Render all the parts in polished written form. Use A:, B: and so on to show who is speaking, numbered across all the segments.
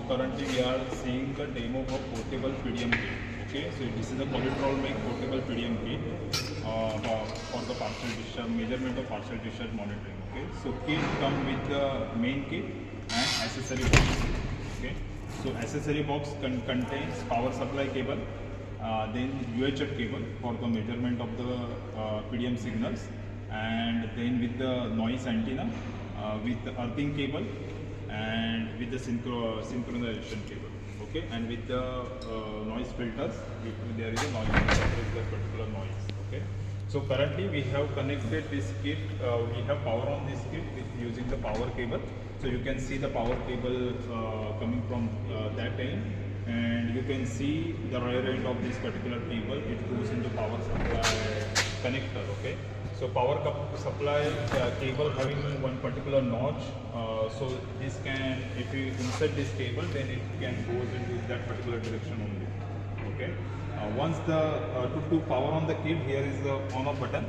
A: currently we are seeing the demo of portable PDM kit. Okay, so this is a Polytrol make portable PDM kit for the partial discharge, measurement of partial discharge monitoring. Okay, so kit come with the main kit and accessory box. Okay, so accessory box contains power supply cable, then UHF cable for the measurement of the PDM signals, and then with the noise antenna, with the earthing cable, and with the synchronization cable. Okay, and with the noise filters, if there is a noise filter, there is a particular noise. Okay, so currently we have connected this kit, we have power on this kit with using the power cable. So you can see the power cable coming from that end, and you can see the rear end of this particular cable. It goes into power supply connector. Okay, so power supply cable having one particular notch, so this can, if you insert this cable, then it can go into that particular direction only. Okay, once the to power on the kit, here is the on off button.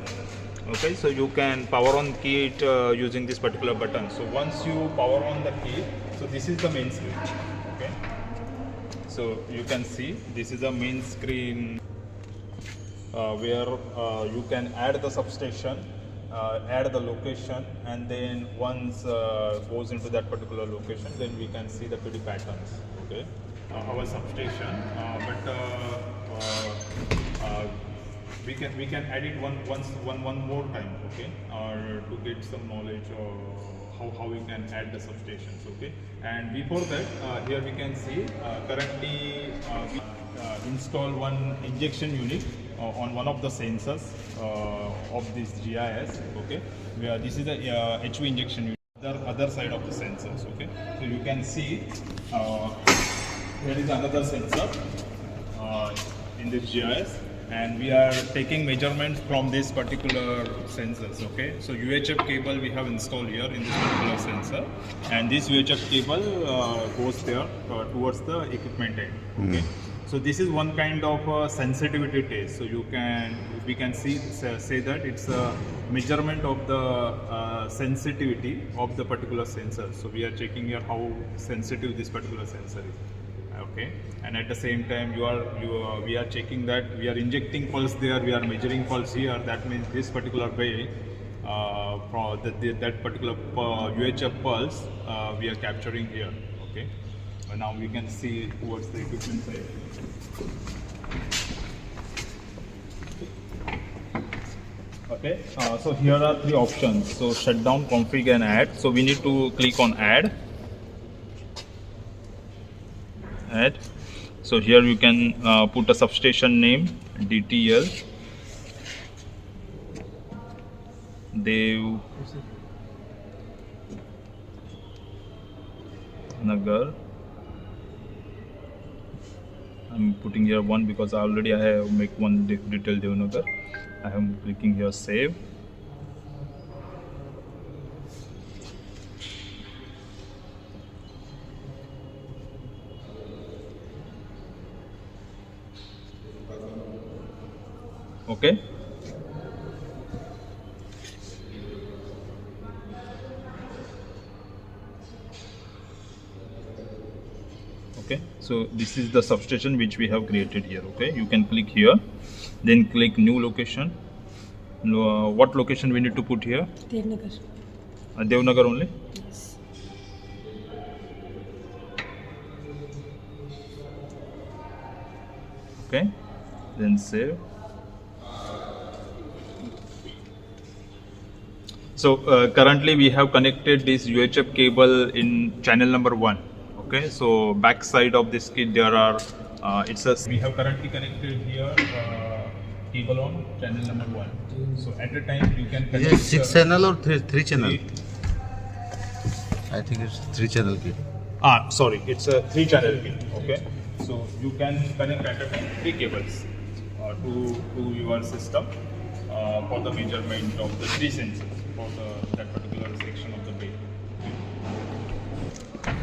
A: Okay, so you can power on kit using this particular button. So once you power on the kit, so this is the main switch. Okay, so you can see this is a main screen where you can add the substation, add the location, and then once goes into that particular location, then we can see the PD patterns. Okay, our substation, we can add it one more time. Okay, to get some knowledge of how we can add the substations. Okay, and before that, here we can see currently we install one injection unit on one of the sensors of this GIS. Okay, where this is the HV injection unit, other side of the sensors. Okay, so you can see here is another sensor in this GIS, and we are taking measurements from this particular sensors. Okay, so UHF cable we have installed here in this particular sensor, and this UHF cable goes there towards the equipment end. Okay, so this is one kind of sensitivity test. So we can say that it's a measurement of the sensitivity of the particular sensor. So we are checking here how sensitive this particular sensor is. Okay, and at the same time we are checking that we are injecting pulse there, we are measuring pulse here. That means this particular way for that particular UHF pulse we are capturing here. Okay, and now we can see towards the equipment side. Okay, so here are three options. So shutdown, config, and add. So we need to click on add. So here you can put a substation name, DTL Dev Nagar. I'm putting here one because I have make one detail Dev Nagar. I am clicking here save. Okay, okay, so this is the substation which we have created here. Okay, you can click here, then click new location. What location we need to put here?
B: Devnagar.
A: Devnagar only?
B: Yes.
A: Okay, then save. So currently we have connected this UHF cable in channel number 1. Okay, so back side of this kit there are we have currently connected here cable on channel number 1. So at a time you can connect.
C: Is it 6 channel or 3 channel? I think it's 3 channel kit.
A: Sorry, it's a 3 channel kit. Okay, so you can connect at a time 3 cables to your system for the measurement of the 3 sensors for that particular section of the bay.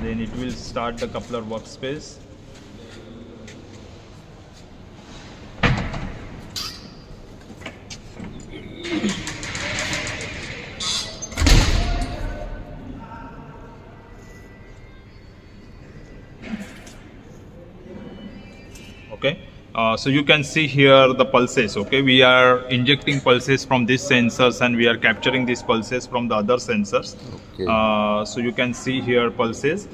A: Then it will start the coupler workspace. So you can see here the pulses. Okay, we are injecting pulses from these sensors and we are capturing these pulses from the other sensors.
C: Okay.
A: So you can see here pulses.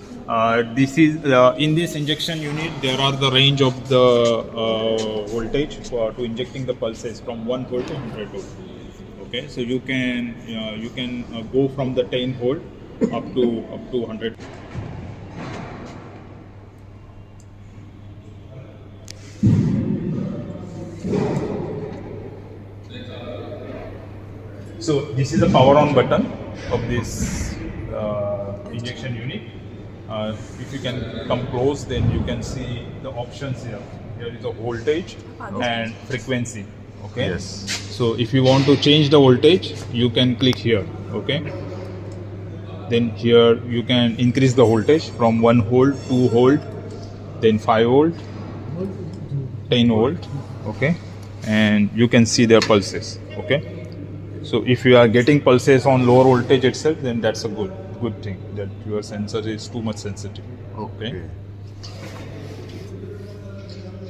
A: This is in this injection unit. There are the range of the voltage to injecting the pulses from 1 volt to 100 volt. Okay, so you can go from the 10 volt up to 100. So this is the power on button of this injection unit. If you can come close, then you can see the options here. Here is a voltage and frequency. Okay.
C: Yes.
A: So if you want to change the voltage, you can click here. Okay. Then here you can increase the voltage from 1 volt, 2 volt, then 5 volt, 10 volt. Okay. And you can see their pulses. Okay. So if you are getting pulses on lower voltage itself, then that's a good thing, that your sensor is too much sensitive.
C: Okay.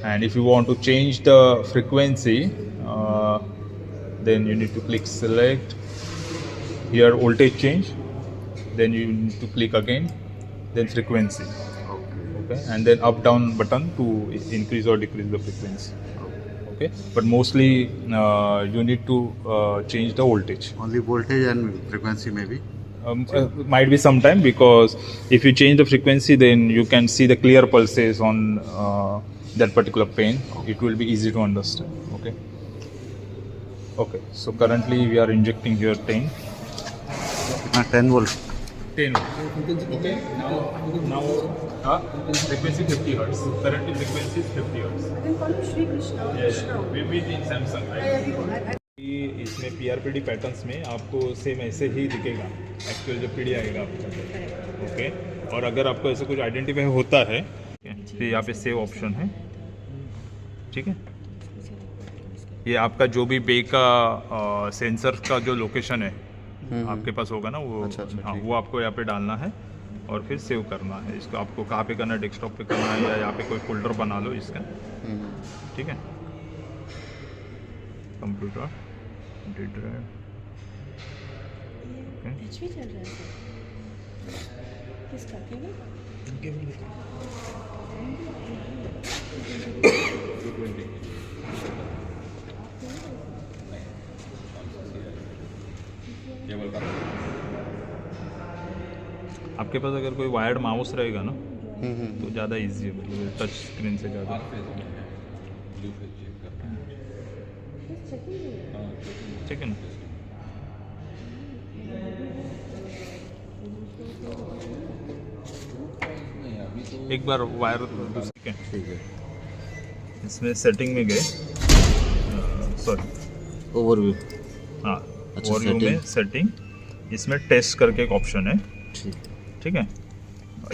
A: And if you want to change the frequency, then you need to click select here voltage change, then you need to click again, then frequency. Okay, and then up down button to increase or decrease the frequency. Okay, but mostly you need to change the voltage.
C: Only voltage and frequency maybe.
A: Might be sometime, because if you change the frequency, then you can see the clear pulses on that particular pane. It will be easy to understand. Okay. Okay. So currently we are injecting here 10.
C: 10 volt.
A: 10. Okay. Now frequency 50 hertz. Currently frequency is 50 hertz.
B: I can call you Shri Krishna.
A: Yes. We in Samsung, right?
B: I
A: इसमें PRPD patterns में आपको same ऐसे ही दिखेगा actual जो PD आएगा आपको. Okay. और अगर आपको ऐसा कुछ आइडेंटिफाई होता है तो यहाँ पे सेव ऑप्शन है. ठीक है. ये आपका जो भी बे का सेंसर का जो लोकेशन है आपके पास होगा ना, वो हाँ वो आपको यहाँ पे डालना है और फिर सेव करना है. इसको आपको कहाँ पे करना है, डेस्कटॉप पे करना है या यहाँ पे कोई फोल्डर बना लो इसका. ठीक है. Computer drive.
B: एचपी चल रहा है किसका केवल
A: आपके पास अगर कोई वायर्ड माउस रहेगा ना तो ज़्यादा इजी है, मतलब टच स्क्रीन से ज़्यादा. ठीक है ना. एक बार वायर दूसरी
C: ठीक है.
A: इसमें सेटिंग में गए, सॉरी
C: ओवरव्यू.
A: हाँ
C: अच्छा,
A: ओवरव्यू में सेटिंग, इसमें टेस्ट करके एक ऑप्शन है. ठीक है.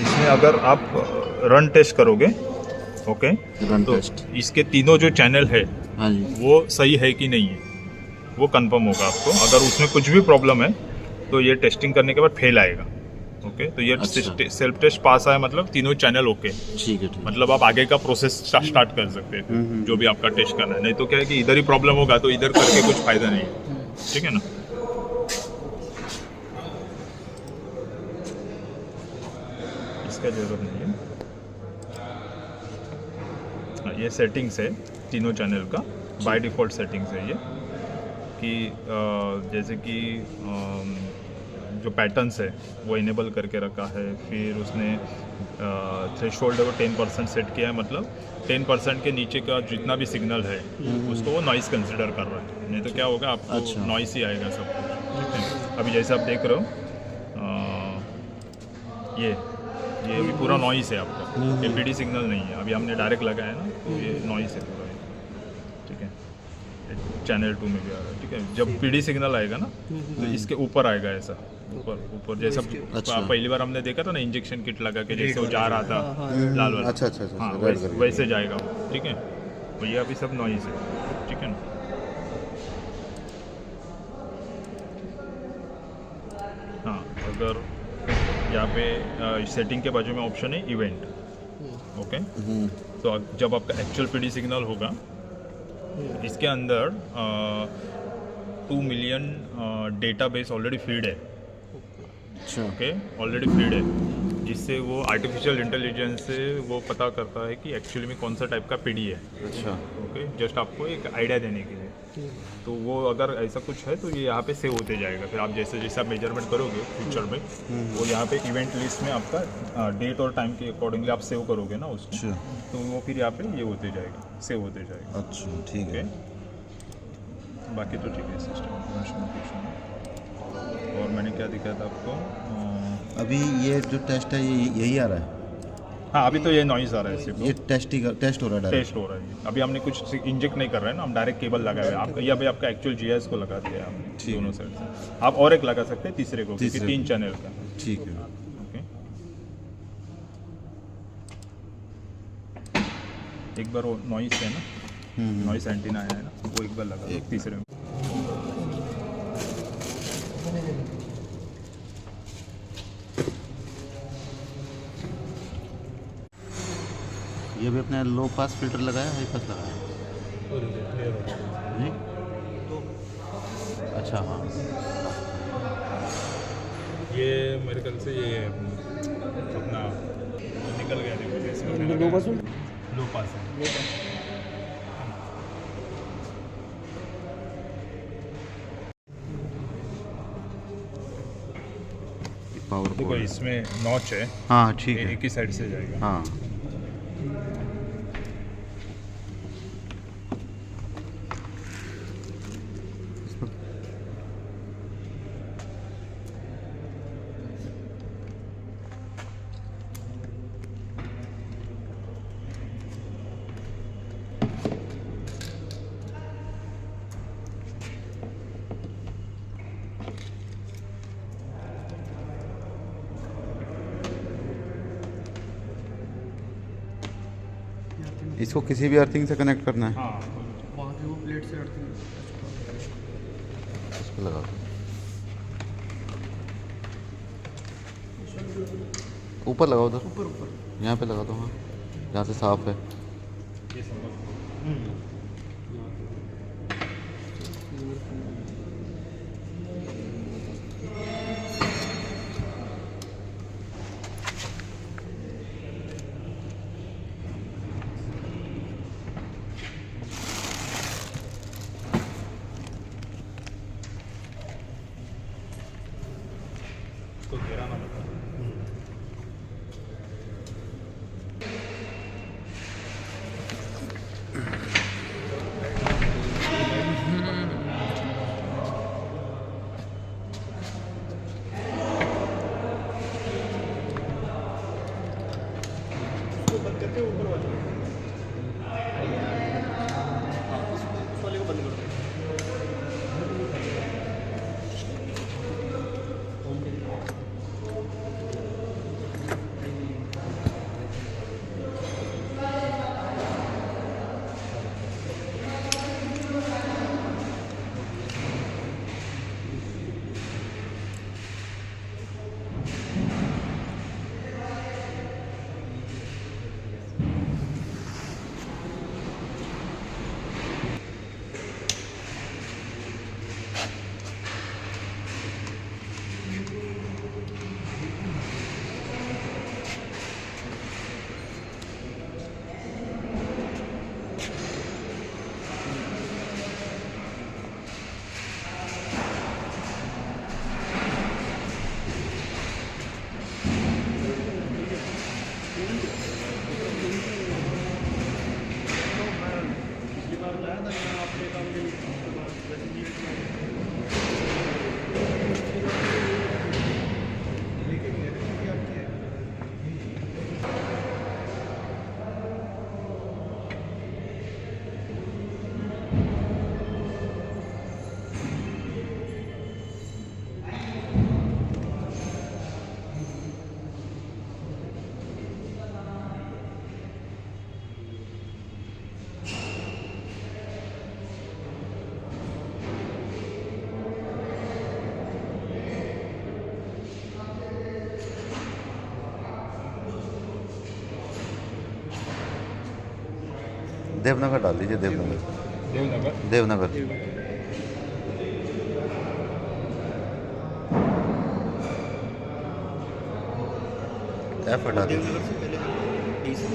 A: इसमें अगर आप रन टेस्ट करोगे, ओके,
C: रन
A: तो
C: टेस्ट.
A: इसके तीनों जो चैनल है
C: हाँ जी.
A: वो सही है कि नहीं है वो कंफर्म होगा आपको. अगर उसमें कुछ भी प्रॉब्लम है तो ये टेस्टिंग करने के बाद फेल आएगा. ओके. तो ये
C: अच्छा.
A: सेल्फ टेस्ट पास आया मतलब तीनों चैनल ओके,
C: ठीक है. ठीक.
A: मतलब आप आगे का प्रोसेस स्टार्ट कर सकते हैं जो भी आपका टेस्ट करना है. नहीं तो क्या है कि इधर ही प्रॉब्लम होगा तो इधर करके कुछ फायदा नहीं है. ठीक है ना. इसका जरूरत नहीं है. ये सेटिंग्स है तीनों चैनल का, बाय डिफ़ॉल्ट सेटिंग्स है ये, कि जैसे कि जो पैटर्न्स है वो इनेबल करके रखा है. फिर उसने थ्रेशोल्ड है वो 10% सेट किया है, मतलब 10% के नीचे का जितना भी सिग्नल है उसको वो नॉइस कंसिडर कर रहा है. नहीं तो क्या होगा, आपको
C: अच्छा.
A: नॉइस ही आएगा सब कुछ. ठीक है. अभी जैसे आप देख रहे हो ये भी पूरा नॉइस है आपका, एमपीडी सिग्नल नहीं है. अभी हमने डायरेक्ट लगाया ना तो ये नॉइस है पूरा. ठीक है. चैनल 2 में भी आ रहा है. ठीक है. जब पीडी सिग्नल आएगा ना तो इसके ऊपर आएगा ऐसा, ऊपर जैसा
C: अच्छा.
A: पहली बार हमने देखा था ना इंजेक्शन किट लगा के जैसे वो जा रहा था लाल वाला.
C: अच्छा अच्छा
A: हाँ
C: अच्छा.
A: वैसे जाएगा वो. ठीक है. तो ये अभी सब नॉइस है. ठीक है ना. हाँ अगर यहाँ पे सेटिंग के बाजू में ऑप्शन है इवेंट. ओके. तो जब आपका एक्चुअल पीडी सिग्नल होगा, इसके अंदर 2 मिलियन डेटाबेस ऑलरेडी फीड है।
C: अच्छा
A: ओके, ऑलरेडी फीड है, जिससे वो आर्टिफिशियल इंटेलिजेंस से वो पता करता है कि एक्चुअली में कौन सा टाइप का पीडी है।
C: अच्छा
A: ओके, जस्ट आपको एक आइडिया देने के लिए। तो वो अगर ऐसा कुछ है तो ये यहाँ पे सेव होते जाएगा। फिर आप जैसे जैसे आप मेजरमेंट करोगे फ्यूचर में, वो यहाँ पे इवेंट लिस्ट में आपका डेट और टाइम के अकॉर्डिंगली आप सेव करोगे ना उसको,
C: अच्छा
A: तो वो फिर यहाँ पे ये होते जाएगा, सेव होते जाएगा।
C: अच्छा ठीक
A: ओके,
C: है।
A: बाकी तो ठीक है सिस्टम। और मैंने क्या दिखाया था आपको?
C: अभी ये जो टेस्ट है ये यही आ रहा है,
A: हाँ, अभी तो ये नॉइज़ आ रहा है सिर्फ,
C: ये टेस्ट हो रहा है डायरेक्ट।
A: टेस्ट हो रहा है। अभी हमने कुछ इंजेक्ट नहीं कर रहे हैं ना, हम डायरेक्ट केबल लगाए हुए हैं। आपका ये अभी आपका एक्चुअल जीएस को लगा दिया है हमने
C: ठीक।
A: दोनों साइड से। आप और एक लगा सकते हैं तीसरे को, क्योंकि
C: तीसरे
A: 3 चैनल का।
C: ठीक है।
A: ओके, एक बार वो नॉइस है ना, नॉइस एंटीना है ना, वो एक बार लगा दो तीसरे में।
C: ये भी अपने लो पास फिल्टर लगाया, हाई पास लगाया जी? अच्छा हाँ,
A: ये मेरे ख्याल से ये अपना निकल गया, देखो जैसे लो पास है।
C: पावर
A: देखो
C: बोर्ड।
A: इसमें नॉच है,
C: हाँ ठीक है।
A: एक ही साइड से जाएगा।
C: हाँ इसको किसी भी अर्थिंग से कनेक्ट करना है।
A: हाँ,
D: वहाँ की वो प्लेट से हटती
C: इस पर लगा दो, ऊपर लगाओ, उधर
D: ऊपर
C: यहाँ पे लगा दो। हाँ जहाँ से साफ है।
A: ये समझ। तो घेरा ना बता। बंद करके ऊपर वाले उस वाले को बंद कर दो।
C: देवनगर डाल दीजिए, देवनगर।
A: देवनगर।
C: देवनगर। एफ हटा दीजिए।
D: देवनगर से पहले डी से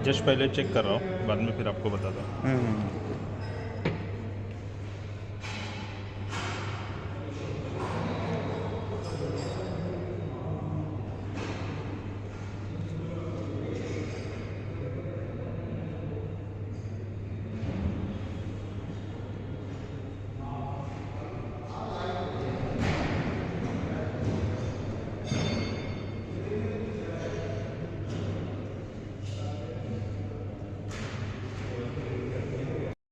A: जस्ट पहले चेक कर रहा हूँ, बाद में फिर आपको बताता हूँ।